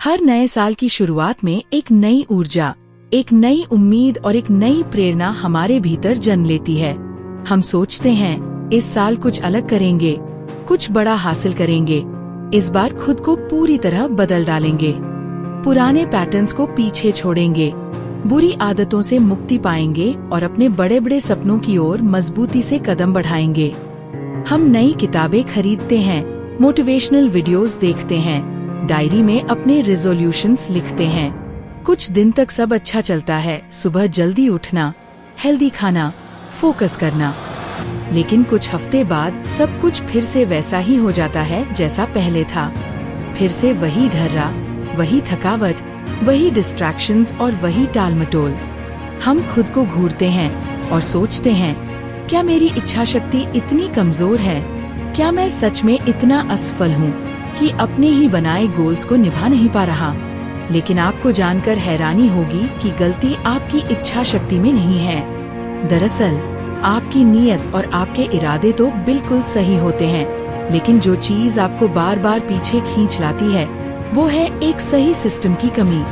हर नए साल की शुरुआत में एक नई ऊर्जा, एक नई उम्मीद और एक नई प्रेरणा हमारे भीतर जन्म लेती है। हम सोचते हैं इस साल कुछ अलग करेंगे, कुछ बड़ा हासिल करेंगे, इस बार खुद को पूरी तरह बदल डालेंगे, पुराने पैटर्न्स को पीछे छोड़ेंगे, बुरी आदतों से मुक्ति पाएंगे और अपने बड़े बड़े सपनों की ओर मजबूती से कदम बढ़ाएंगे। हम नई किताबें खरीदते हैं, मोटिवेशनल वीडियोस देखते हैं, डायरी में अपने रेजोल्यूशंस लिखते हैं। कुछ दिन तक सब अच्छा चलता है, सुबह जल्दी उठना, हेल्दी खाना, फोकस करना। लेकिन कुछ हफ्ते बाद सब कुछ फिर से वैसा ही हो जाता है जैसा पहले था। फिर से वही ढर्रा, वही थकावट, वही डिस्ट्रैक्शंस और वही टालमटोल। हम खुद को घूरते हैं और सोचते हैं, क्या मेरी इच्छा शक्ति इतनी कमजोर है? क्या मैं सच में इतना असफल हूँ कि अपने ही बनाए गोल्स को निभा नहीं पा रहा? लेकिन आपको जानकर हैरानी होगी कि गलती आपकी इच्छा शक्ति में नहीं है। दरअसल आपकी नीयत और आपके इरादे तो बिल्कुल सही होते हैं, लेकिन जो चीज आपको बार बार पीछे खींच लाती है वो है एक सही सिस्टम की कमी।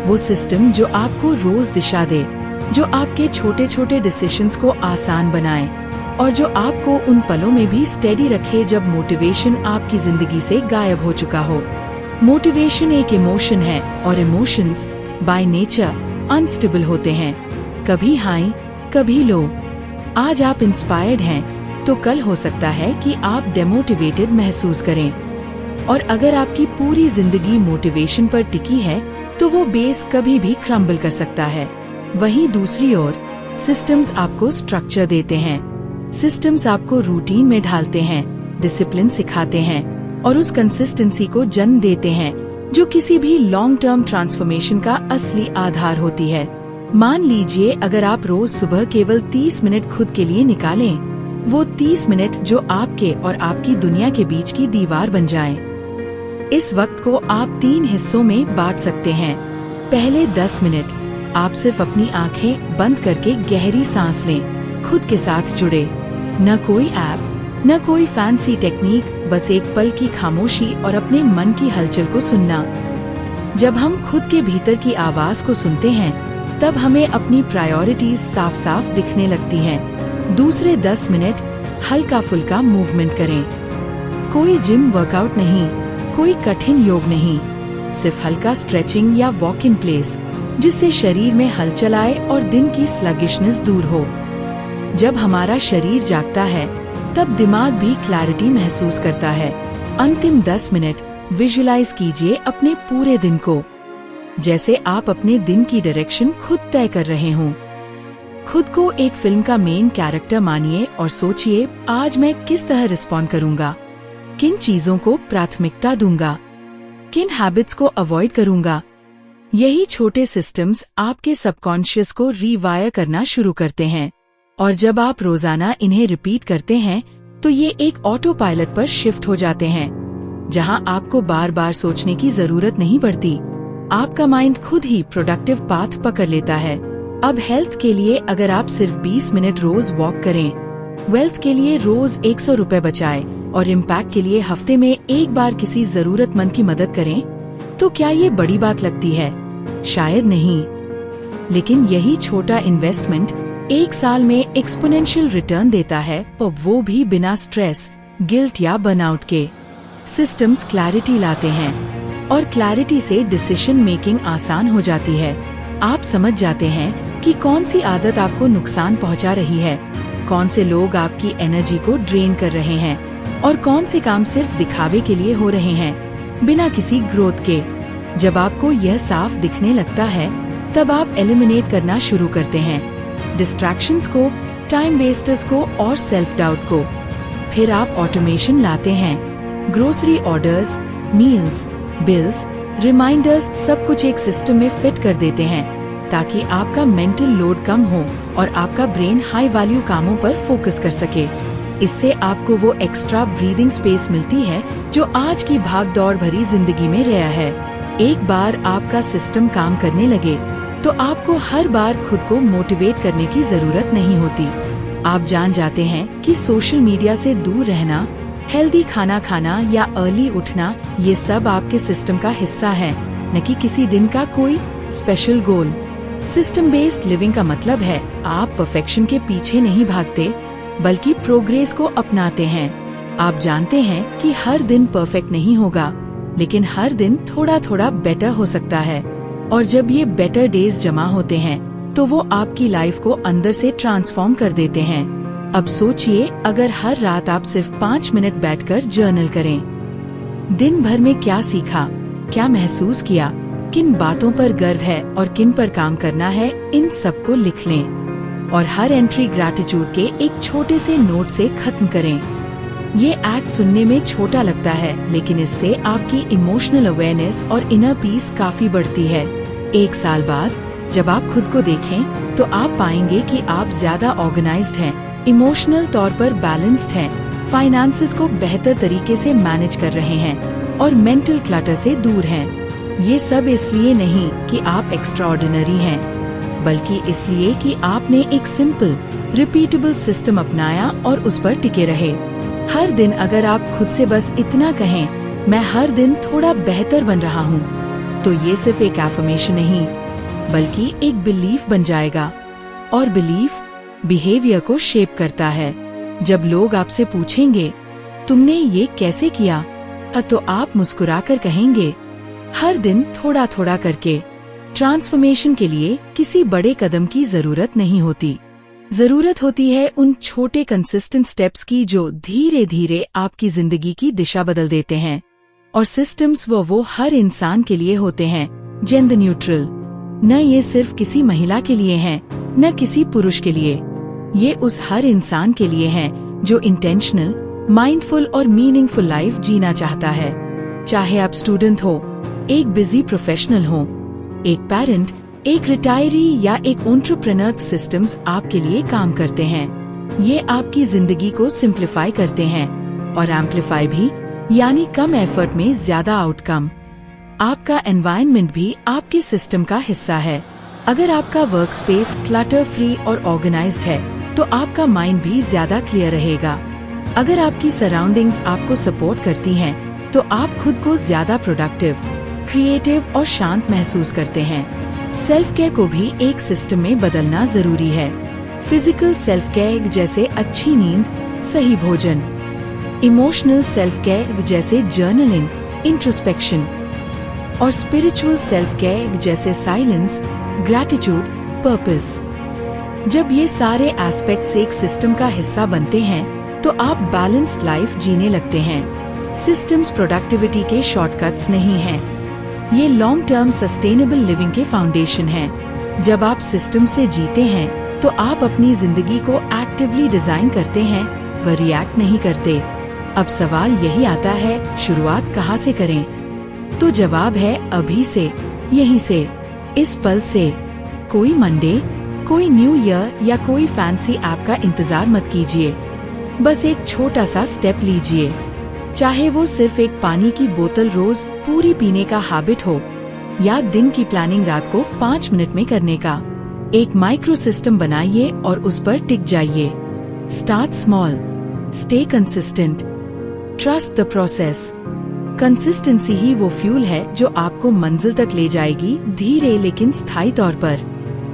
वो सिस्टम जो आपको रोज दिशा दे, जो आपके छोटे छोटे डिसीजंस को आसान बनाए और जो आपको उन पलों में भी स्टेडी रखे जब मोटिवेशन आपकी जिंदगी से गायब हो चुका हो। मोटिवेशन एक इमोशन है और इमोशंस बाय नेचर अनस्टेबल होते हैं, कभी हाई कभी लो। आज आप इंस्पायर्ड हैं तो कल हो सकता है कि आप डेमोटिवेटेड महसूस करें, और अगर आपकी पूरी जिंदगी मोटिवेशन पर टिकी है तो वो बेस कभी भी क्रम्बल कर सकता है। वहीं दूसरी ओर सिस्टम्स आपको स्ट्रक्चर देते हैं, सिस्टम्स आपको रूटीन में ढालते हैं, डिसिप्लिन सिखाते हैं और उस कंसिस्टेंसी को जन्म देते हैं जो किसी भी लॉन्ग टर्म ट्रांसफॉर्मेशन का असली आधार होती है। मान लीजिए अगर आप रोज सुबह केवल 30 मिनट खुद के लिए निकालें, वो 30 मिनट जो आपके और आपकी दुनिया के बीच की दीवार बन जाएं। इस वक्त को आप 3 हिस्सों में बांट सकते हैं। पहले 10 मिनट आप सिर्फ अपनी आंखें बंद करके गहरी सांस लें, खुद के साथ जुड़े। न कोई ऐप, न कोई फैंसी टेक्निक, बस एक पल की खामोशी और अपने मन की हलचल को सुनना। जब हम खुद के भीतर की आवाज को सुनते हैं तब हमें अपनी प्रायोरिटीज साफ साफ दिखने लगती हैं। दूसरे 10 मिनट हल्का फुल्का मूवमेंट करें। कोई जिम वर्कआउट नहीं, कोई कठिन योग नहीं, सिर्फ हल्का स्ट्रेचिंग या वॉक इन प्लेस, जिससे शरीर में हलचल आए और दिन की स्लगिशनेस दूर हो। जब हमारा शरीर जागता है तब दिमाग भी क्लैरिटी महसूस करता है। अंतिम 10 मिनट विजुलाइज कीजिए अपने पूरे दिन को, जैसे आप अपने दिन की डायरेक्शन खुद तय कर रहे हों। खुद को एक फिल्म का मेन कैरेक्टर मानिए और सोचिए, आज मैं किस तरह रिस्पॉन्ड करूंगा, किन चीजों को प्राथमिकता दूंगा, किन हैबिट्स को अवॉइड करूंगा। यही छोटे सिस्टम्स आपके सबकॉन्शियस को रीवायर करना शुरू करते हैं, और जब आप रोजाना इन्हें रिपीट करते हैं तो ये एक ऑटो पायलट पर शिफ्ट हो जाते हैं, जहां आपको बार बार सोचने की जरूरत नहीं पड़ती। आपका माइंड खुद ही प्रोडक्टिव पाथ पकड़ लेता है। अब हेल्थ के लिए अगर आप सिर्फ 20 मिनट रोज वॉक करें, वेल्थ के लिए रोज 100 रुपए बचाएं और इम्पैक्ट के लिए हफ्ते में एक बार किसी जरूरतमंद की मदद करें, तो क्या ये बड़ी बात लगती है? शायद नहीं, लेकिन यही छोटा इन्वेस्टमेंट 1 साल में एक्सपोनेंशियल रिटर्न देता है, और वो भी बिना स्ट्रेस, गिल्ट या बर्नआउट के। सिस्टम्स क्लैरिटी लाते हैं और क्लैरिटी से डिसीजन मेकिंग आसान हो जाती है। आप समझ जाते हैं कि कौन सी आदत आपको नुकसान पहुंचा रही है, कौन से लोग आपकी एनर्जी को ड्रेन कर रहे हैं और कौन से काम सिर्फ दिखावे के लिए हो रहे हैं, बिना किसी ग्रोथ के। जब आपको यह साफ दिखने लगता है तब आप एलिमिनेट करना शुरू करते हैं, डिस्ट्रैक्शंस को, टाइम वेस्टर्स को और सेल्फ डाउट को। फिर आप ऑटोमेशन लाते हैं, grocery orders, meals, bills, reminders, सब कुछ एक सिस्टम में फिट कर देते हैं ताकि आपका मेंटल लोड कम हो और आपका ब्रेन हाई वैल्यू कामों पर फोकस कर सके। इससे आपको वो एक्स्ट्रा ब्रीदिंग स्पेस मिलती है जो आज की भाग दौड़ भरी जिंदगी में रेयर है। एक बार आपका सिस्टम काम करने लगे तो आपको हर बार खुद को मोटिवेट करने की जरूरत नहीं होती। आप जान जाते हैं कि सोशल मीडिया से दूर रहना, हेल्दी खाना खाना या अर्ली उठना, ये सब आपके सिस्टम का हिस्सा है। न कि किसी दिन का कोई स्पेशल गोल। सिस्टम बेस्ड लिविंग का मतलब है आप परफेक्शन के पीछे नहीं भागते, बल्कि प्रोग्रेस को अपनाते हैं। आप जानते हैं कि हर दिन परफेक्ट नहीं होगा, लेकिन हर दिन थोड़ा थोड़ा बेटर हो सकता है। और जब ये बेटर डेज जमा होते हैं तो वो आपकी लाइफ को अंदर से ट्रांसफॉर्म कर देते हैं। अब सोचिए, अगर हर रात आप सिर्फ 5 मिनट बैठकर जर्नल करें। दिन भर में क्या सीखा, क्या महसूस किया, किन बातों पर गर्व है और किन पर काम करना है, इन सबको लिख लें। और हर एंट्री ग्रैटिट्यूड के एक छोटे से नोट से खत्म करें। ये एक्ट सुनने में छोटा लगता है, लेकिन इससे आपकी इमोशनल अवेयरनेस और इनर पीस काफी बढ़ती है। 1 साल बाद जब आप खुद को देखें तो आप पाएंगे कि आप ज्यादा ऑर्गेनाइज्ड हैं, इमोशनल तौर पर बैलेंस्ड हैं, फाइनेंसेस को बेहतर तरीके से मैनेज कर रहे हैं और मेंटल क्लटर से दूर हैं। ये सब इसलिए नहीं कि आप एक्स्ट्राऑर्डिनरी हैं, बल्कि इसलिए कि आपने एक सिंपल, रिपीटेबल सिस्टम अपनाया और उस पर टिके रहे। हर दिन अगर आप खुद से बस इतना कहें, मैं हर दिन थोड़ा बेहतर बन रहा हूँ, तो ये सिर्फ एक एफर्मेशन नहीं, बल्कि एक बिलीफ बन जाएगा। और बिलीफ बिहेवियर को शेप करता है। जब लोग आपसे पूछेंगे, तुमने ये कैसे किया, तो आप मुस्कुराकर कहेंगे, हर दिन थोड़ा थोड़ा करके। ट्रांसफॉर्मेशन के लिए किसी बड़े कदम की जरूरत नहीं होती। जरूरत होती है उन छोटे कंसिस्टेंट स्टेप्स की जो धीरे धीरे आपकी जिंदगी की दिशा बदल देते हैं। और सिस्टम्स वो हर इंसान के लिए होते हैं, जेंडर न्यूट्रल। न ये सिर्फ किसी महिला के लिए हैं, न किसी पुरुष के लिए। ये उस हर इंसान के लिए हैं जो इंटेंशनल, माइंडफुल और मीनिंगफुल लाइफ जीना चाहता है। चाहे आप स्टूडेंट हो, एक बिजी प्रोफेशनल हो, एक पेरेंट, एक रिटायरी या एक एंटरप्रेन्योर, सिस्टम्स आपके लिए काम करते हैं। ये आपकी जिंदगी को सिंप्लीफाई करते हैं और एम्पलीफाई भी, यानी कम एफर्ट में ज्यादा आउटकम। आपका एनवायरनमेंट भी आपके सिस्टम का हिस्सा है। अगर आपका वर्क स्पेस क्लटर फ्री और ऑर्गेनाइज्ड है, तो आपका माइंड भी ज्यादा क्लियर रहेगा। अगर आपकी सराउंडिंग्स आपको सपोर्ट करती हैं, तो आप खुद को ज्यादा प्रोडक्टिव, क्रिएटिव और शांत महसूस करते हैं। सेल्फ केयर को भी एक सिस्टम में बदलना जरूरी है। फिजिकल सेल्फ केयर जैसे अच्छी नींद, सही भोजन। इमोशनल सेल्फ केयर जैसे जर्नलिंग, इंट्रोस्पेक्शन। और स्पिरिचुअल सेल्फ केयर जैसे साइलेंस, ग्रैटिट्यूड, पर्पस। जब ये सारे एस्पेक्ट्स एक सिस्टम का हिस्सा बनते हैं, तो आप बैलेंस्ड लाइफ जीने लगते हैं। सिस्टम्स प्रोडक्टिविटी के शॉर्टकट्स नहीं हैं। ये लॉन्ग टर्म सस्टेनेबल लिविंग के फाउंडेशन हैं। जब आप सिस्टम से जीते हैं, तो आप अपनी जिंदगी को एक्टिवली डिजाइन करते हैं, व रिएक्ट नहीं करते। अब सवाल यही आता है, शुरुआत कहाँ से करें? तो जवाब है अभी से, यहीं से, इस पल से। कोई मंडे, कोई न्यू ईयर या कोई फैंसी ऐप का इंतजार मत कीजिए। बस एक छोटा सा स्टेप लीजिए। चाहे वो सिर्फ एक पानी की बोतल रोज पूरी पीने का हैबिट हो, या दिन की प्लानिंग रात को 5 मिनट में करने का। एक माइक्रो सिस्टम बनाइए और उस पर टिक जाइए। Start small, stay consistent, trust the process. Consistency ही वो फ्यूल है जो आपको मंजिल तक ले जाएगी, धीरे लेकिन स्थायी तौर पर।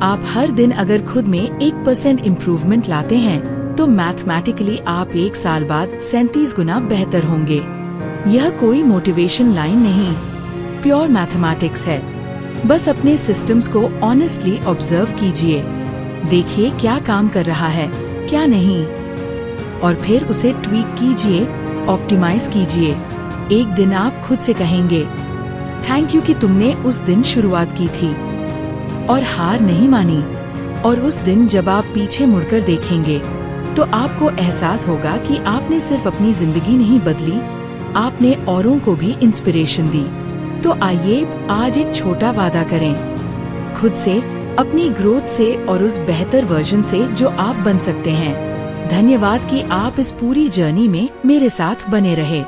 आप हर दिन अगर खुद में 1% इम्प्रूवमेंट लाते हैं, तो मैथमेटिकली आप 1 साल बाद 37 गुना बेहतर होंगे। यह कोई मोटिवेशन लाइन नहीं, प्योर मैथमेटिक्स है। बस अपने सिस्टम्स को ऑनेस्टली ऑब्जर्व कीजिए। देखिए क्या काम कर रहा है, क्या नहीं, और फिर उसे ट्वीक कीजिए, ऑप्टिमाइज कीजिए। एक दिन आप खुद से कहेंगे, थैंक यू कि तुमने उस दिन शुरुआत की थी और हार नहीं मानी। और उस दिन जब आप पीछे मुड़कर देखेंगे, तो आपको एहसास होगा कि आपने सिर्फ अपनी जिंदगी नहीं बदली, आपने औरों को भी इंस्पिरेशन दी। तो आइए आज एक छोटा वादा करें खुद से, अपनी ग्रोथ से और उस बेहतर वर्जन से जो आप बन सकते हैं। धन्यवाद कि आप इस पूरी जर्नी में मेरे साथ बने रहे।